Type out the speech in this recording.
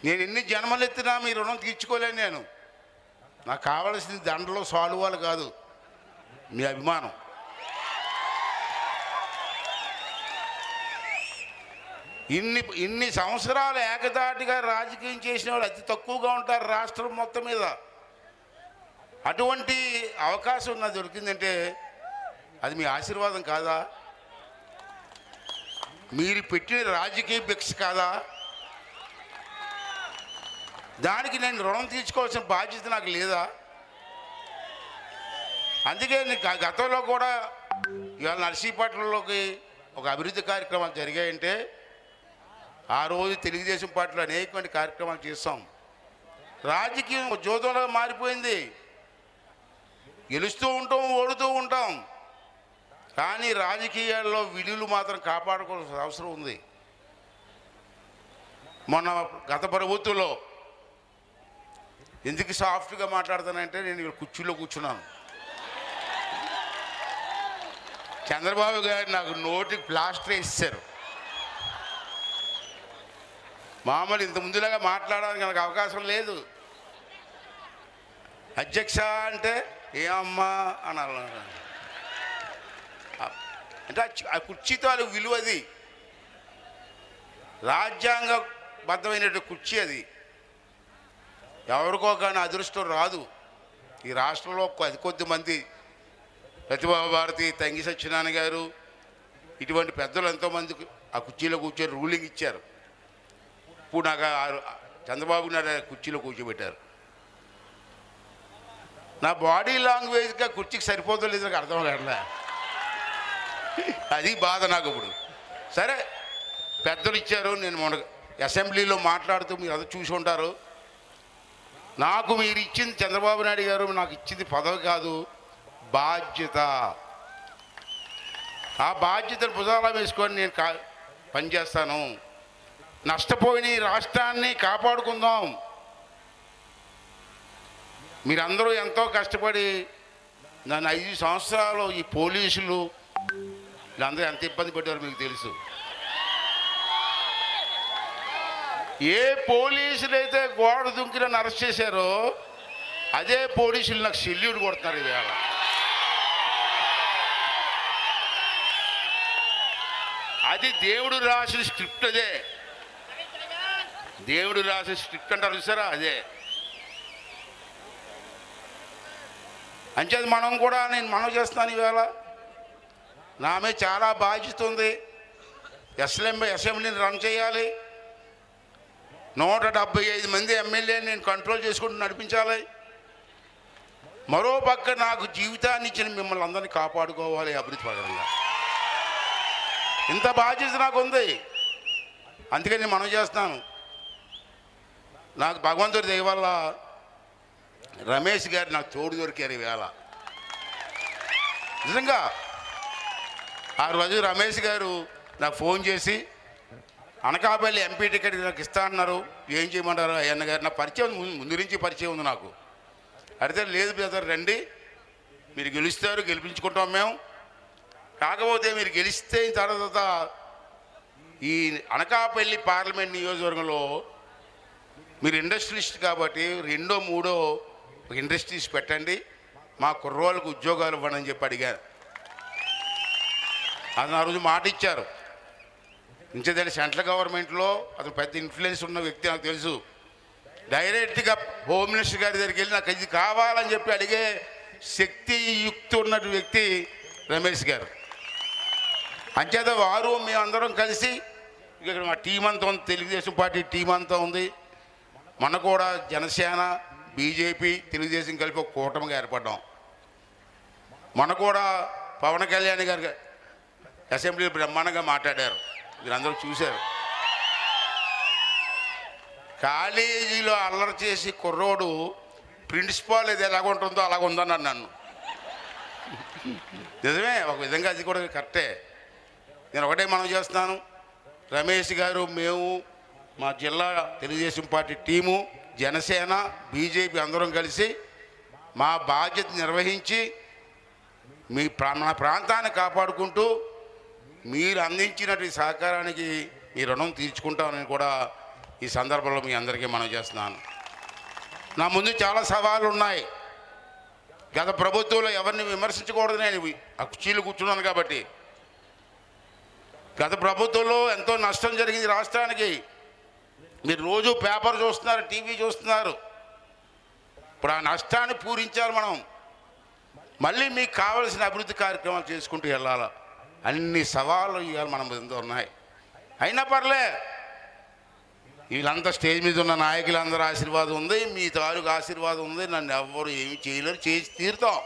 నేను ఎన్ని జన్మలు ఎత్తినా మీ రుణం తీర్చుకోలేను. నేను నాకు కావలసింది దండలో సాలువాలు కాదు, మీ అభిమానం. ఇన్ని సంవత్సరాలు ఏకదాటిగా రాజకీయం చేసిన వాళ్ళు అతి తక్కువగా ఉంటారు రాష్ట్రం మొత్తం మీద. అటువంటి అవకాశం నాకు దొరికిందంటే అది మీ ఆశీర్వాదం కాదా? మీరు పెట్టిన రాజకీయ భిక్ష కాదా? దానికి నేను రుణం తీర్చుకోవాల్సిన బాధ్యత నాకు లేదా? అందుకే గతంలో కూడా ఇవాళ నర్సీపట్నంలోకి ఒక అభివృద్ధి కార్యక్రమాలు జరిగాయంటే ఆ రోజు తెలుగుదేశం పార్టీలో అనేకమైన కార్యక్రమాలు చేస్తాం. రాజకీయం జోదంలో మారిపోయింది. గెలుస్తూ ఉంటాం, ఓడుతూ ఉంటాం, కానీ రాజకీయాల్లో విలువలు మాత్రం కాపాడుకోవాల్సిన అవసరం ఉంది. మొన్న గత ప్రభుత్వంలో ఎందుకు సాఫ్ట్గా మాట్లాడుతానంటే నేను ఇక్కడ కుర్చీలో కూర్చున్నాను. చంద్రబాబు గారు నాకు నోటికి ప్లాస్టర్ వేసేశారు. మామూలు ఇంత ముందులాగా మాట్లాడడానికి నాకు అవకాశం లేదు. అధ్యక్ష అంటే ఏమమ్మా అనాలి. అంటే ఆ కుర్చీతో అది విలువది, రాజ్యాంగబద్ధమైనటువంటి కుర్చీ అది. ఎవరికో కానీ అదృష్టం రాదు. ఈ రాష్ట్రంలో కొద్ది మంది ప్రతిభా భారతి, తంగి సత్యనారాయణ గారు ఇటువంటి పెద్దలు ఎంతోమందికి ఆ కుర్చీలో కూర్చొని రూలింగ్ ఇచ్చారు. ఇప్పుడు నాకు చంద్రబాబు నాయుడు కుర్చీలో కూర్చోబెట్టారు. నా బాడీ లాంగ్వేజ్గా కుర్చీకి సరిపోతుంది నాకు అర్థం కావట్లే. అది బాధ నాకు ఇప్పుడు. సరే, పెద్దలు ఇచ్చారు. నేను మొన్న అసెంబ్లీలో మాట్లాడుతూ మీరు అది చూసి ఉంటారు. నాకు మీరు ఇచ్చింది, చంద్రబాబు నాయుడు గారు నాకు ఇచ్చింది పదవి కాదు, బాధ్యత. ఆ బాధ్యతను భుజాల వేసుకొని నేను పనిచేస్తాను. నష్టపోయిన ఈ రాష్ట్రాన్ని కాపాడుకుందాం. మీరందరూ ఎంతో కష్టపడి నన్ను 5 సంవత్సరాలు ఈ పోలీసులు వీళ్ళందరూ ఎంత ఇబ్బంది పెట్టారో మీకు తెలుసు. ఏ పోలీసులు అయితే గోడ దుంకి నన్ను అరెస్ట్ చేశారో అదే పోలీసులు నాకు సెల్యూట్ కొడుతున్నారు ఇవాళ. అది దేవుడు రాసిన స్క్రిప్ట్. అదే దేవుడు రాసిన స్క్రిప్ట్ అంటారు చూసారా, అదే. అంచేది మనం కూడా, నేను మనవి చేస్తాను ఈవేళ, నా మీద చాలా బాధ్యత ఉంది. అసెంబ్లీని రన్ చేయాలి. 175 మంది ఎమ్మెల్యేని నేను కంట్రోల్ చేసుకుంటూ నడిపించాలి. మరో పక్క నాకు జీవితాన్ని ఇచ్చిన మిమ్మల్ని అందరినీ కాపాడుకోవాలి అభివృద్ధి పరంగా. ఇంత బాధ్యత నాకు ఉంది. అందుకని నేను మనం చేస్తాను. నాకు భగవంతుడి దయ వల్ల రమేష్ గారు నాకు తోడు దొరికారు ఈవేళ. నిజంగా ఆ రోజు రమేష్ గారు నాకు ఫోన్ చేసి అనకాపల్లి ఎంపీ టికెట్ నాకు ఇస్తా అన్నారు, ఏం చేయమంటారు అయ్యన్న గారు? నా పరిచయం ముందు నుంచి పరిచయం ఉంది నాకు. అడిగితే లేదు బ్రదర్, రండి, మీరు గెలుస్తారు, గెలిపించుకుంటాం మేము. కాకపోతే మీరు గెలిస్తే తర్వాత ఈ అనకాపల్లి పార్లమెంట్ నియోజకవర్గంలో మీరు ఇండస్ట్రియలిస్ట్ కాబట్టి 2, 3 ఇండస్ట్రీస్ పెట్టండి, మా కుర్రోళ్ళకు ఉద్యోగాలు ఇవ్వండి అని చెప్పి అడిగారు. అది ఆ రోజు మాట ఇచ్చారు. ఇంచేదాన్ని సెంట్రల్ గవర్నమెంట్లో అతను పెద్ద ఇన్ఫ్లుయెన్స్ ఉన్న వ్యక్తి నాకు తెలుసు. డైరెక్ట్గా హోమ్ మినిస్టర్ గారి దగ్గరికి వెళ్ళి నాకు ఇది కావాలని చెప్పి అడిగే శక్తి యుక్తి ఉన్న వ్యక్తి రమేష్ గారు. అంచేత వారు మేమందరం కలిసి ఇక్కడ మా టీం అంతా ఉంది, తెలుగుదేశం పార్టీ టీం అంతా ఉంది. మన కూడా జనసేన, బీజేపీ, తెలుగుదేశం కలిపి ఒక కూటమిగా ఏర్పడ్డాం. మన కూడా పవన్ కళ్యాణ్ గారు అసెంబ్లీలో బ్రహ్మాండంగా మాట్లాడారు, మీరందరూ చూశారు. కాలేజీలో అల్లరి చేసి కుర్రోడు ప్రిన్సిపాల్ ఇది ఎలాగుంటుందో అలాగ ఉందన్నాడు నన్ను. నిజమే, ఒక విధంగా అది కూడా కరెక్టే. నేను ఒకటే మనం చేస్తున్నాను, రమేష్ గారు, మేము, మా జిల్లా Telugu Desam party team, Janasena, BJP అందరం కలిసి మా బాధ్యత నిర్వహించి మన ప్రాంతాన్ని కాపాడుకుంటూ మీరు అందించినటువంటి సహకారానికి మీ రుణం తీర్చుకుంటామని కూడా ఈ సందర్భంలో మీ అందరికీ మనవి చేస్తున్నాను. నా ముందు చాలా సవాళ్ళు ఉన్నాయి. గత ప్రభుత్వంలో ఎవరిని విమర్శించకూడదు, నేను ఆ కుర్చీలు కూర్చున్నాను కాబట్టి. గత ప్రభుత్వంలో ఎంతో నష్టం జరిగింది రాష్ట్రానికి. మీరు రోజు పేపర్ చూస్తున్నారు, టీవీ చూస్తున్నారు. ఇప్పుడు ఆ నష్టాన్ని పూరించాలి మనం. మళ్ళీ మీకు కావలసిన అభివృద్ధి కార్యక్రమాలు చేసుకుంటూ వెళ్ళాలి. అన్ని సవాళ్ళు ఇవాళ మన ముందు ఉన్నాయి. అయినా పర్లే, వీళ్ళంతా స్టేజ్ మీద ఉన్న నాయకులందరూ ఆశీర్వాదం ఉంది, మీ తాలూకు ఆశీర్వాదం ఉంది. నన్ను ఎవ్వరు ఏమి చేయలేరు, చేసి తీరుతాం.